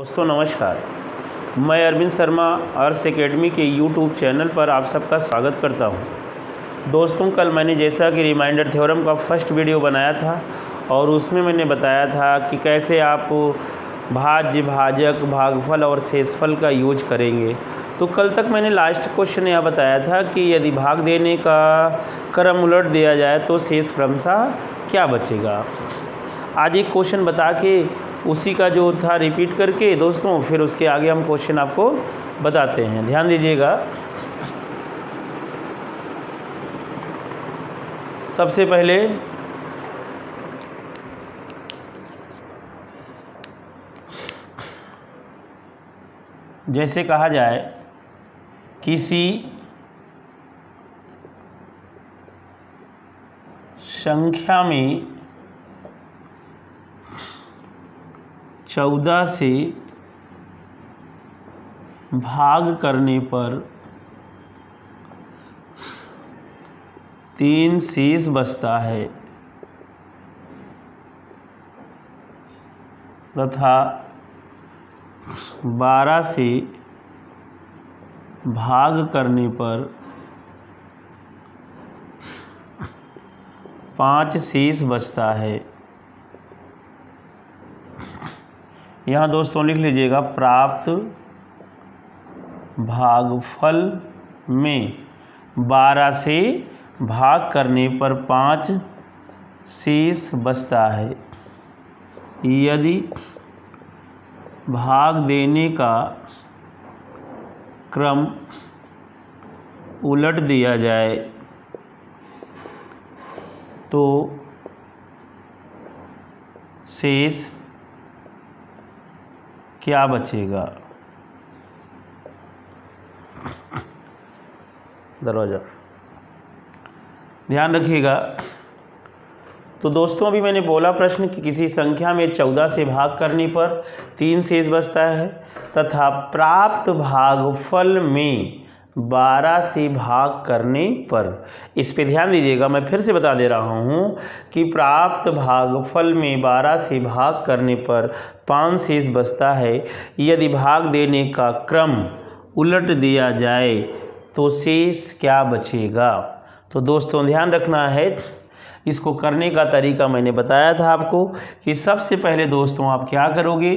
दोस्तों नमस्कार। मैं अरविंद शर्मा अर्स एकेडमी के यूट्यूब चैनल पर आप सबका स्वागत करता हूं। दोस्तों कल मैंने जैसा कि रिमाइंडर थ्योरम का फर्स्ट वीडियो बनाया था और उसमें मैंने बताया था कि कैसे आप भाज्य, भाजक, भागफल और शेषफल का यूज करेंगे। तो कल तक मैंने लास्ट क्वेश्चन यह बताया था कि यदि भाग देने का क्रम उलट दिया जाए तो शेष क्रमशः क्या बचेगा। आज एक क्वेश्चन बता के उसी का जो था रिपीट करके दोस्तों फिर उसके आगे हम क्वेश्चन आपको बताते हैं। ध्यान दीजिएगा। सबसे पहले जैसे कहा जाए किसी संख्या में 14 से भाग करने पर 3 शेष बचता है तथा 12 से भाग करने पर 5 शेष बचता है। यहाँ दोस्तों लिख लीजिएगा, प्राप्त भागफल में 12 से भाग करने पर 5 शेष बचता है। यदि भाग देने का क्रम उलट दिया जाए तो शेष क्या बचेगा। दरवाज़ा ध्यान रखिएगा। तो दोस्तों अभी मैंने बोला प्रश्न कि किसी संख्या में 14 से भाग करने पर 3 शेष बचता है तथा प्राप्त भागफल में 12 से भाग करने पर, इस पे ध्यान दीजिएगा। मैं फिर से बता दे रहा हूँ कि प्राप्त भागफल में 12 से भाग करने पर 5 शेष बचता है। यदि भाग देने का क्रम उलट दिया जाए तो शेष क्या बचेगा। तो दोस्तों ध्यान रखना है, इसको करने का तरीका मैंने बताया था आपको कि सबसे पहले दोस्तों आप क्या करोगे,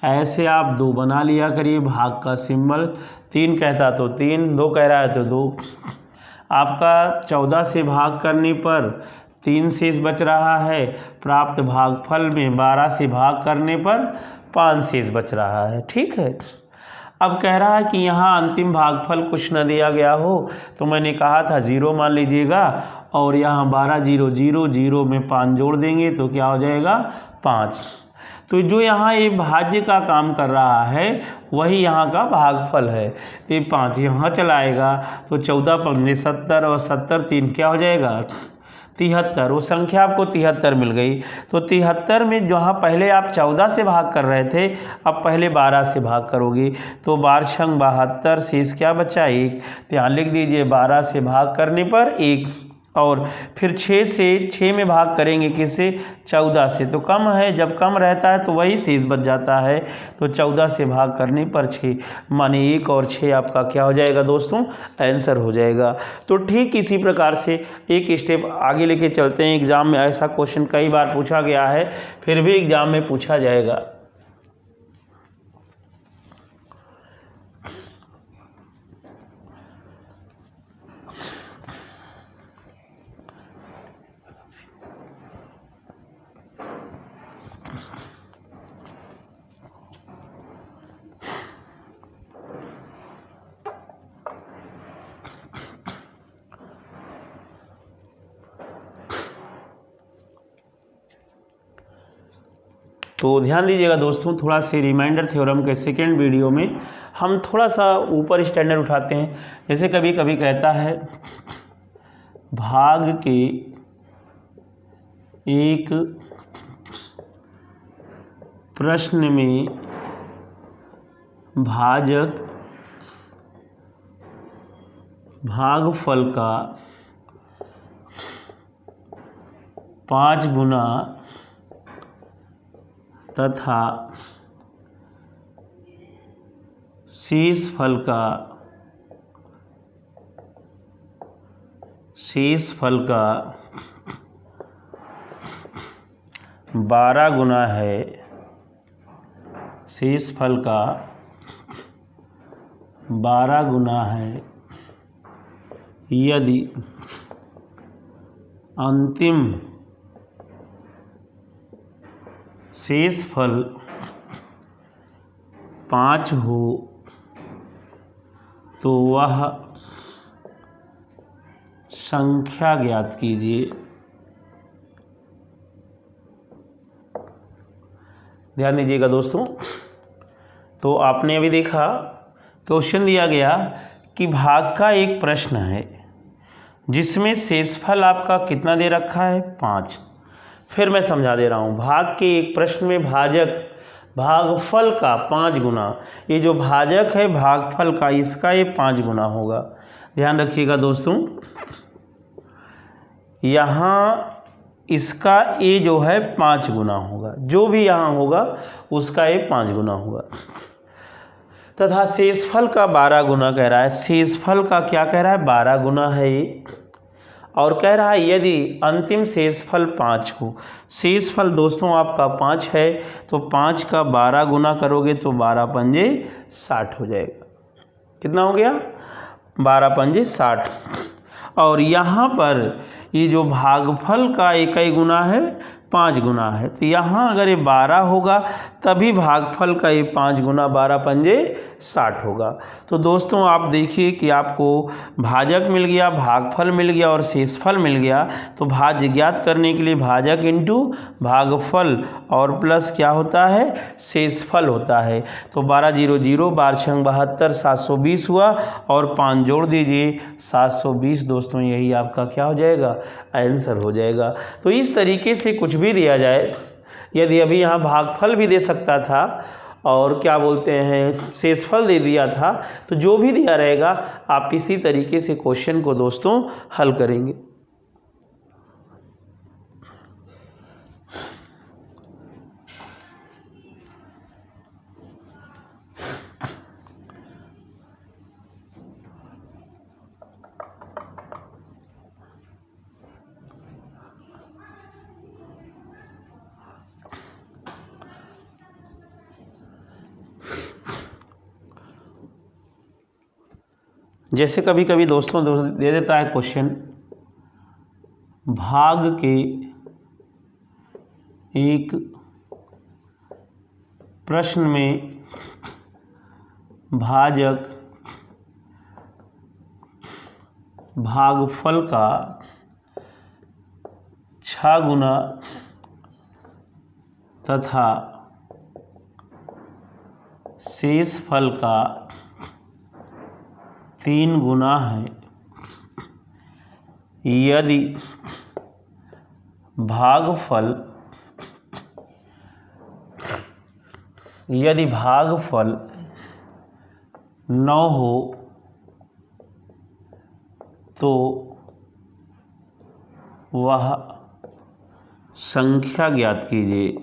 ऐसे आप 2 बना लिया करिए, भाग का सिंबल। 3 कहता तो 3, 2 कह रहा है तो 2। आपका 14 से भाग करने पर 3 शेष बच रहा है, प्राप्त भागफल में 12 से भाग करने पर 5 शेष बच रहा है। ठीक है। अब कह रहा है कि यहाँ अंतिम भागफल कुछ न दिया गया हो तो मैंने कहा था 0 मान लीजिएगा और यहाँ 12 0 0 0 में 5 जोड़ देंगे तो क्या हो जाएगा 5। तो जो यहाँ ये भाज्य का काम कर रहा है वही यहाँ का भागफल है। तो ये 5 यहाँ चलाएगा तो 14 पंजे 70 और 70 3 क्या हो जाएगा 73। वो संख्या आपको 73 मिल गई। तो 73 में जहाँ पहले आप 14 से भाग कर रहे थे अब पहले 12 से भाग करोगे तो 12 छंग 72, शेष क्या बचा 1। तो यहाँ लिख दीजिए 12 से भाग करने पर 1 और फिर 6 में भाग करेंगे किससे 14 से, तो कम है, जब कम रहता है तो वही शेष बच जाता है। तो 14 से भाग करने पर 6 माने 1 और 6 आपका क्या हो जाएगा दोस्तों आंसर हो जाएगा। तो ठीक इसी प्रकार से एक स्टेप आगे लेके चलते हैं। एग्ज़ाम में ऐसा क्वेश्चन कई बार पूछा गया है, फिर भी एग्ज़ाम में पूछा जाएगा। तो ध्यान दीजिएगा दोस्तों, थोड़ा सा रिमाइंडर थ्योरम के सेकेंड वीडियो में हम थोड़ा सा ऊपर स्टैंडर्ड उठाते हैं। जैसे कभी कभी कहता है भाग के एक प्रश्न में भाजक भागफल का 5 गुना तथा शेषफल का 12 गुना है, शेषफल का 12 गुना है यदि अंतिम शेषफल 5 हो तो वह संख्या ज्ञात कीजिए। ध्यान दीजिएगा दोस्तों, तो आपने अभी देखा क्वेश्चन दिया गया कि भाग का एक प्रश्न है जिसमें शेषफल आपका कितना दे रखा है 5। फिर मैं समझा दे रहा हूँ, भाग के एक प्रश्न में भागफल का 5 गुना, ये जो भाजक है भागफल का इसका ये 5 गुना होगा। ध्यान रखिएगा दोस्तों, यहाँ इसका ये जो है 5 गुना होगा, जो भी यहाँ होगा उसका ये 5 गुना होगा, तथा शेषफल का 12 गुना कह रहा है। शेषफल का क्या कह रहा है 12 गुना है ये, और कह रहा है यदि अंतिम शेषफल 5 हो। शेषफल दोस्तों आपका 5 है तो 5 का 12 गुना करोगे तो 12 पंजे 60 हो जाएगा। कितना हो गया 12 पंजे 60। और यहाँ पर ये जो भागफल का एक ही गुना है 5 गुना है, तो यहाँ अगर ये 12 होगा तभी भागफल का ये 5 गुना 12 पंजे 60 होगा। तो दोस्तों आप देखिए कि आपको भाजक मिल गया, भागफल मिल गया और शेषफल मिल गया। तो भाज्य ज्ञात करने के लिए भाजक इंटू भागफल और प्लस क्या होता है शेषफल होता है। तो 12 0 0 12 6 72 720 हुआ और 5 जोड़ दीजिए 720 दोस्तों, यही आपका क्या हो जाएगा आंसर हो जाएगा। तो इस तरीके से कुछ भी दिया जाए, यदि अभी यहाँ भागफल भी दे सकता था और क्या बोलते हैं शेषफल दे दिया था, तो जो भी दिया रहेगा आप इसी तरीके से क्वेश्चन को दोस्तों हल करेंगे। जैसे कभी कभी दोस्तों दे देता है क्वेश्चन, भाग के एक प्रश्न में भाजक भागफल का 6 गुना तथा शेषफल का 3 गुना है यदि भागफल 9 हो तो वह संख्या ज्ञात कीजिए।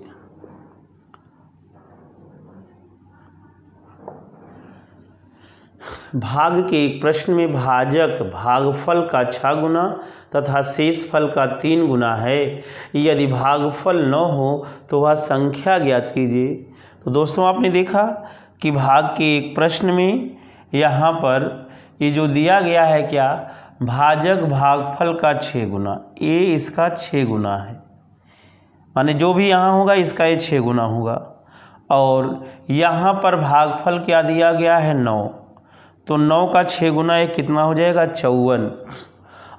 भाग के एक प्रश्न में भाजक भागफल का 6 गुना तथा शेषफल का 3 गुना है, यदि भागफल 9 हो तो वह संख्या ज्ञात कीजिए। तो दोस्तों आपने देखा कि भाग के एक प्रश्न में यहाँ पर ये जो दिया गया है क्या, भाजक भागफल का 6 गुना, ये इसका 6 गुना है, माने जो भी यहाँ होगा इसका ये 6 गुना होगा। और यहाँ पर भागफल क्या दिया गया है 9, तो 9 का 6 गुना ये कितना हो जाएगा 54।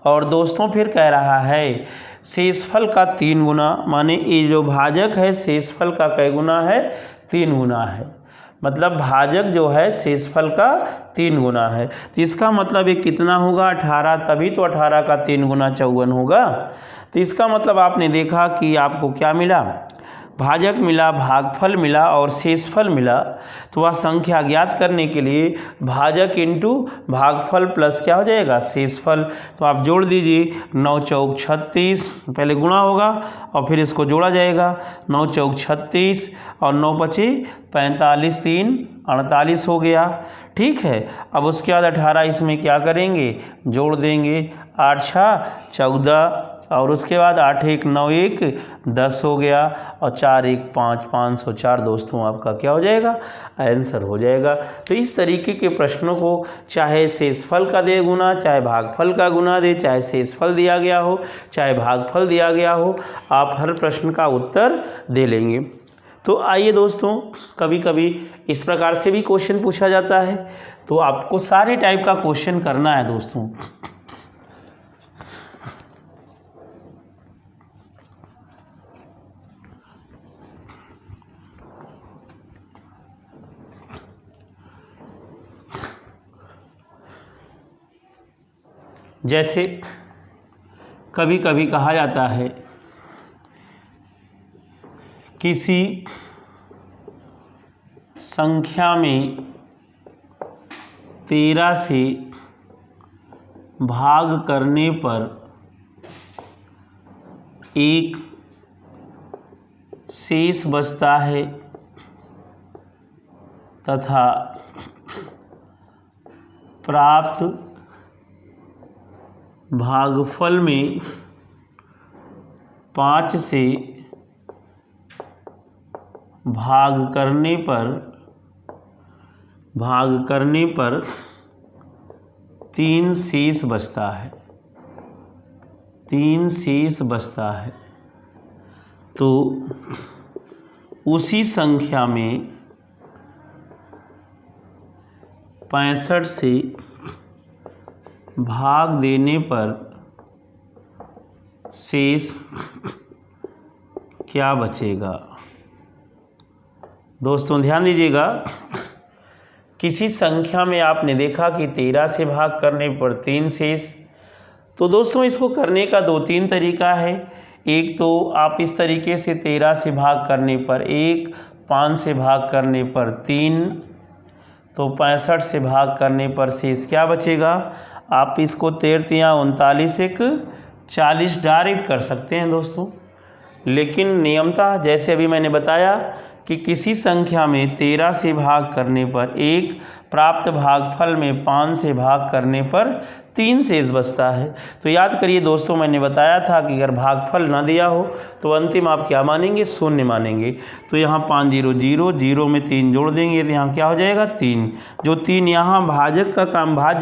और दोस्तों फिर कह रहा है शेषफल का 3 गुना, माने ये जो भाजक है शेषफल का कै गुना है 3 गुना है, मतलब भाजक जो है शेषफल का 3 गुना है। तो इसका मतलब ये कितना होगा 18, तभी तो 18 का 3 गुना 54 होगा। तो इसका मतलब आपने देखा कि आपको क्या मिला, भाजक मिला, भागफल मिला और शेषफल मिला। तो वह संख्या ज्ञात करने के लिए भाजक इंटू भागफल प्लस क्या हो जाएगा शेषफल। तो आप जोड़ दीजिए 9 चौक 36, पहले गुणा होगा और फिर इसको जोड़ा जाएगा 9 चौक 36 और 9 बचे 45 3 48 हो गया। ठीक है, अब उसके बाद 18 इसमें क्या करेंगे, जोड़ देंगे। 8 6 14 और उसके बाद 8 1 9 1 10 हो गया और 4 1 5 504 दोस्तों आपका क्या हो जाएगा, आंसर हो जाएगा। तो इस तरीके के प्रश्नों को चाहे शेषफल का दे गुना, चाहे भागफल का गुना दे, चाहे शेषफल दिया गया हो, चाहे भागफल दिया गया हो, आप हर प्रश्न का उत्तर दे लेंगे। तो आइए दोस्तों, कभी कभी इस प्रकार से भी क्वेश्चन पूछा जाता है, तो आपको सारे टाइप का क्वेश्चन करना है दोस्तों। जैसे कभी कभी कहा जाता है किसी संख्या में 13 से भाग करने पर एक शेष बचता है तथा प्राप्त भागफल में 5 से भाग करने पर 3 शेष बचता है, 3 शेष बचता है। तो उसी संख्या में 65 से भाग देने पर शेष क्या बचेगा। दोस्तों ध्यान दीजिएगा, किसी संख्या में आपने देखा कि 13 से भाग करने पर 3 शेष। तो दोस्तों इसको करने का 2-3 तरीका है। एक तो आप इस तरीके से 13 से भाग करने पर 1, 5 से भाग करने पर 3, तो 65 से भाग करने पर शेष क्या बचेगा। आप इसको 13 या 39 1 40 डायरेक्ट कर सकते हैं दोस्तों, लेकिन नियमतः जैसे अभी मैंने बताया कि किसी संख्या में 13 से भाग करने पर 1, प्राप्त भागफल में 5 से भाग करने पर 3 शेष बचता है। तो याद करिए दोस्तों, मैंने बताया था कि अगर भागफल ना दिया हो तो अंतिम आप क्या मानेंगे, शून्य मानेंगे। तो यहाँ 5 0 0 0 में 3 जोड़ देंगे तो यहाँ क्या हो जाएगा 3। जो 3 यहाँ भाज्य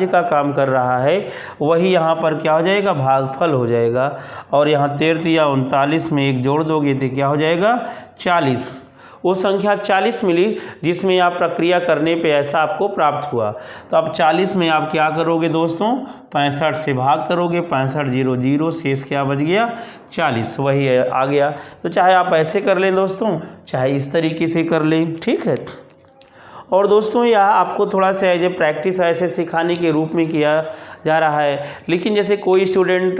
का काम कर रहा है वही यहाँ पर क्या हो जाएगा, भागफल हो जाएगा। और यहाँ 13 या 39 में 1 जोड़ दोगे तो क्या हो जाएगा 40। वो संख्या 40 मिली जिसमें आप प्रक्रिया करने पे ऐसा आपको प्राप्त हुआ। तो अब 40 में आप क्या करोगे दोस्तों, 65 से भाग करोगे, 65 0 0 शेष क्या बच गया 40, वही आ गया। तो चाहे आप ऐसे कर लें दोस्तों, चाहे इस तरीके से कर लें, ठीक है। और दोस्तों यह आपको थोड़ा सा एज ए प्रैक्टिस ऐसे सिखाने के रूप में किया जा रहा है। लेकिन जैसे कोई स्टूडेंट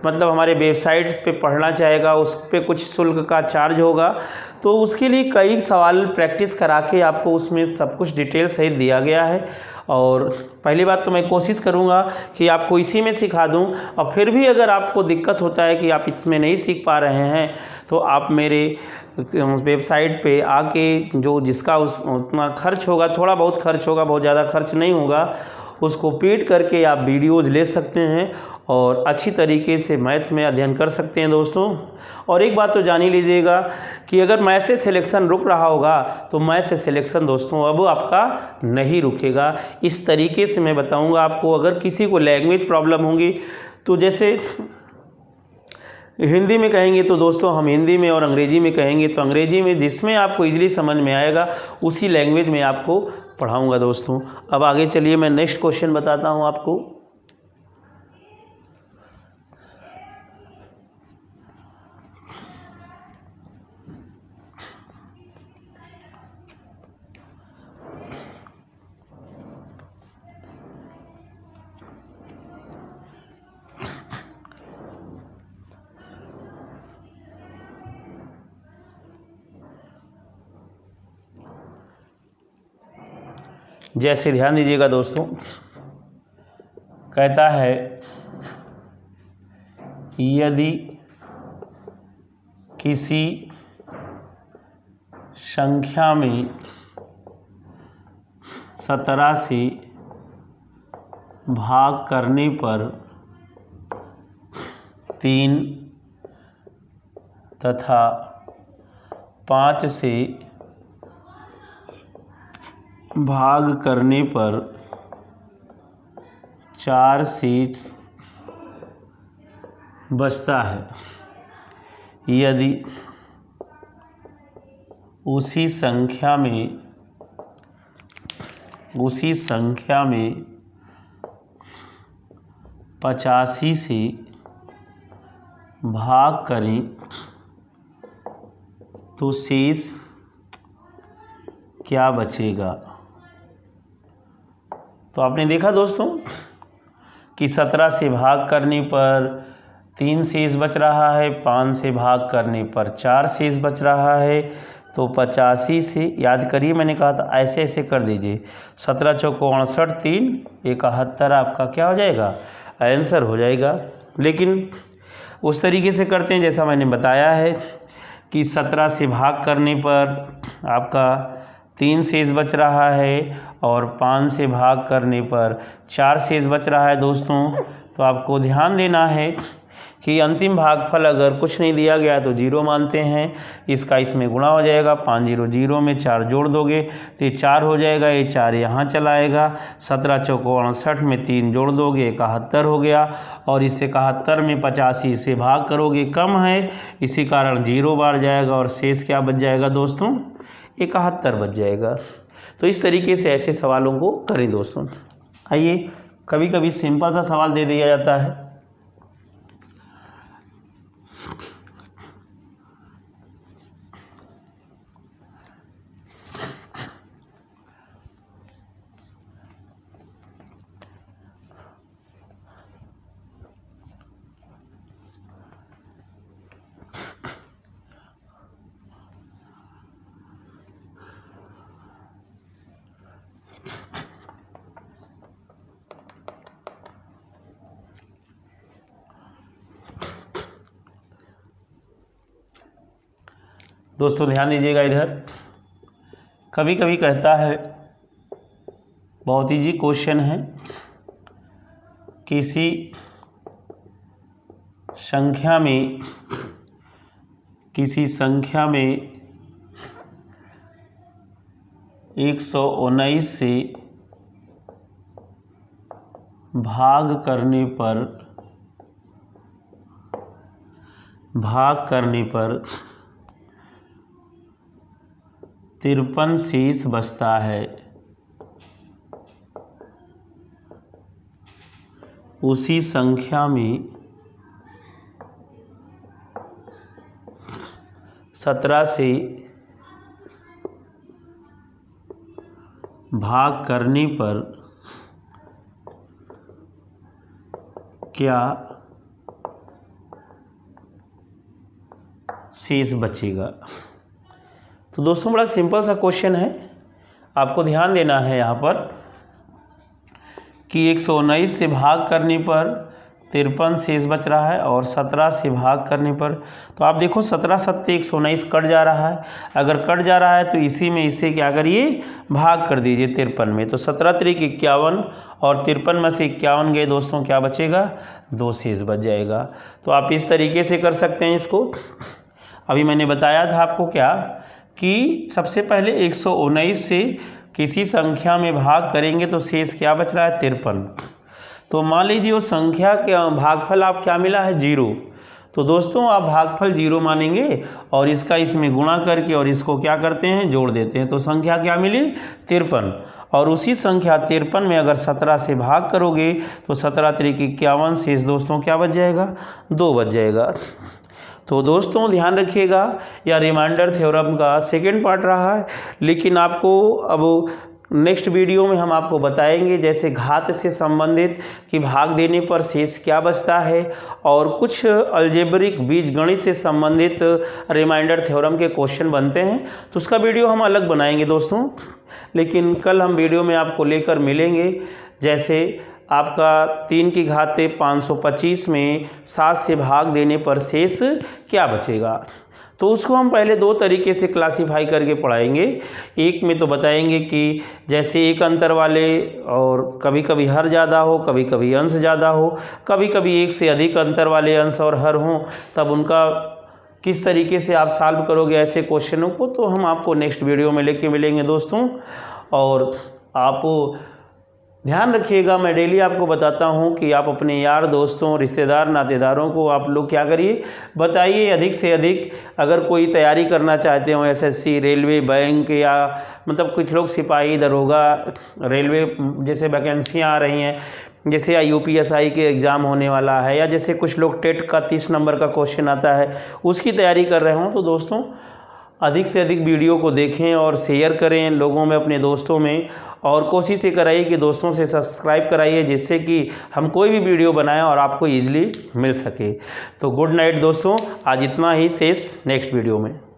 मतलब हमारे वेबसाइट पे पढ़ना चाहेगा, उस पर कुछ शुल्क का चार्ज होगा, तो उसके लिए कई सवाल प्रैक्टिस करा के आपको उसमें सब कुछ डिटेल सहित दिया गया है। और पहली बात तो मैं कोशिश करूंगा कि आपको इसी में सिखा दूं, और फिर भी अगर आपको दिक्कत होता है कि आप इसमें नहीं सीख पा रहे हैं तो आप मेरे वेबसाइट पे आके जो जिसका उतना खर्च होगा, थोड़ा बहुत खर्च होगा, बहुत ज़्यादा खर्च नहीं होगा, उसको पेड करके आप वीडियोज़ ले सकते हैं और अच्छी तरीके से मैथ में अध्ययन कर सकते हैं दोस्तों। और एक बात तो जान ही लीजिएगा कि अगर मैथ से सिलेक्शन रुक रहा होगा तो मैथ से सिलेक्शन दोस्तों अब आपका नहीं रुकेगा। इस तरीके से मैं बताऊंगा आपको। अगर किसी को लैंग्वेज प्रॉब्लम होंगी तो जैसे हिंदी में कहेंगे तो दोस्तों हम हिंदी में, और अंग्रेजी में कहेंगे तो अंग्रेजी में, जिसमें आपको इजीली समझ में आएगा उसी लैंग्वेज में आपको पढ़ाऊंगा दोस्तों। अब आगे चलिए मैं नेक्स्ट क्वेश्चन बताता हूं आपको। जैसे ध्यान दीजिएगा दोस्तों, कहता है यदि किसी संख्या में 17 से भाग करने पर 3 तथा 5 से भाग करने पर 4 शेष बचता है यदि उसी संख्या में 85 से भाग करें तो शेष क्या बचेगा। तो आपने देखा दोस्तों कि 17 से भाग करने पर 3 शेष बच रहा है, 5 से भाग करने पर 4 शेष बच रहा है। तो 85 से याद करिए, मैंने कहा था ऐसे ऐसे कर दीजिए। 17 चौको 68, 3 71 आपका क्या हो जाएगा, आंसर हो जाएगा। लेकिन उस तरीके से करते हैं जैसा मैंने बताया है कि 17 से भाग करने पर आपका 3 शेष बच रहा है और 5 से भाग करने पर 4 शेष बच रहा है दोस्तों। तो आपको ध्यान देना है कि अंतिम भागफल अगर कुछ नहीं दिया गया तो 0 मानते हैं, इसका इसमें गुणा हो जाएगा। 5 0 0 में 4 जोड़ दोगे तो ये 4 हो जाएगा, ये 4 यहाँ चला आएगा। 17 चौको 68 में 3 जोड़ दोगे 71 हो गया, और इस 71 में 85 से भाग करोगे कम है, इसी कारण 0 बार जाएगा और शेष क्या बच जाएगा दोस्तों, 71 बच जाएगा। तो इस तरीके से ऐसे सवालों को करें दोस्तों। आइए, कभी कभी सिंपल सा सवाल दे दिया जाता है। दोस्तों ध्यान दीजिएगा इधर, कभी कभी कहता है, बहुत इजी क्वेश्चन है, किसी संख्या में 119 से भाग करने पर 53 शेष बचता है। उसी संख्या में 17 से भाग करने पर क्या शेष बचेगा। तो दोस्तों बड़ा सिंपल सा क्वेश्चन है, आपको ध्यान देना है यहाँ पर कि 119 से भाग करने पर 53 शेष बच रहा है और 17 से भाग करने पर, तो आप देखो 17 सत्ते 119 कट जा रहा है। अगर कट जा रहा है तो इसी में इसे क्या करिए, भाग कर दीजिए 53 में। तो 17 त्रिक 51 और 53 में से 51 गए दोस्तों, क्या बचेगा, 2 शेष बच जाएगा। तो आप इस तरीके से कर सकते हैं इसको। अभी मैंने बताया था आपको क्या कि सबसे पहले 119 से किसी संख्या में भाग करेंगे तो शेष क्या बच रहा है, 53। तो मान लीजिए वो संख्या के भागफल आप क्या मिला है, 0। तो दोस्तों आप भागफल 0 मानेंगे और इसका इसमें गुणा करके और इसको क्या करते हैं, जोड़ देते हैं। तो संख्या क्या मिली, 53। और उसी संख्या 53 में अगर 17 से भाग करोगे तो 17 त्रिक 51 शेष दोस्तों क्या बच जाएगा, 2 बच जाएगा। तो दोस्तों ध्यान रखिएगा, यह रिमाइंडर थ्योरम का सेकेंड पार्ट रहा है, लेकिन आपको अब नेक्स्ट वीडियो में हम आपको बताएंगे जैसे घात से संबंधित कि भाग देने पर शेष क्या बचता है, और कुछ अलजेब्रिक बीजगणित से संबंधित रिमाइंडर थ्योरम के क्वेश्चन बनते हैं, तो उसका वीडियो हम अलग बनाएंगे दोस्तों। लेकिन कल हम वीडियो में आपको लेकर मिलेंगे जैसे आपका 3 की घाते 525 में 7 से भाग देने पर शेष क्या बचेगा। तो उसको हम पहले दो तरीके से क्लासीफाई करके पढ़ाएंगे। एक में तो बताएंगे कि जैसे एक अंतर वाले, और कभी कभी हर ज़्यादा हो, कभी कभी अंश ज़्यादा हो, कभी कभी एक से अधिक अंतर वाले अंश और हर हों, तब उनका किस तरीके से आप सॉल्व करोगे ऐसे क्वेश्चनों को, तो हम आपको नेक्स्ट वीडियो में लेके मिलेंगे दोस्तों। और आप ध्यान रखिएगा, मैं डेली आपको बताता हूं कि आप अपने यार दोस्तों, रिश्तेदार, नातेदारों को आप लोग क्या करिए, बताइए अधिक से अधिक। अगर कोई तैयारी करना चाहते हो एसएससी, रेलवे, बैंक, या मतलब कुछ लोग सिपाही, दरोगा, रेलवे जैसे वैकेंसियाँ आ रही हैं, जैसे यूपीएसआई के एग्ज़ाम होने वाला है, या जैसे कुछ लोग टेट का 30 नंबर का क्वेश्चन आता है उसकी तैयारी कर रहे हों, तो दोस्तों अधिक से अधिक वीडियो को देखें और शेयर करें लोगों में, अपने दोस्तों में, और कोशिश ये कराइए कि दोस्तों से सब्सक्राइब कराइए, जिससे कि हम कोई भी वीडियो बनाएं और आपको ईजिली मिल सके। तो गुड नाइट दोस्तों, आज इतना ही, शेष नेक्स्ट वीडियो में।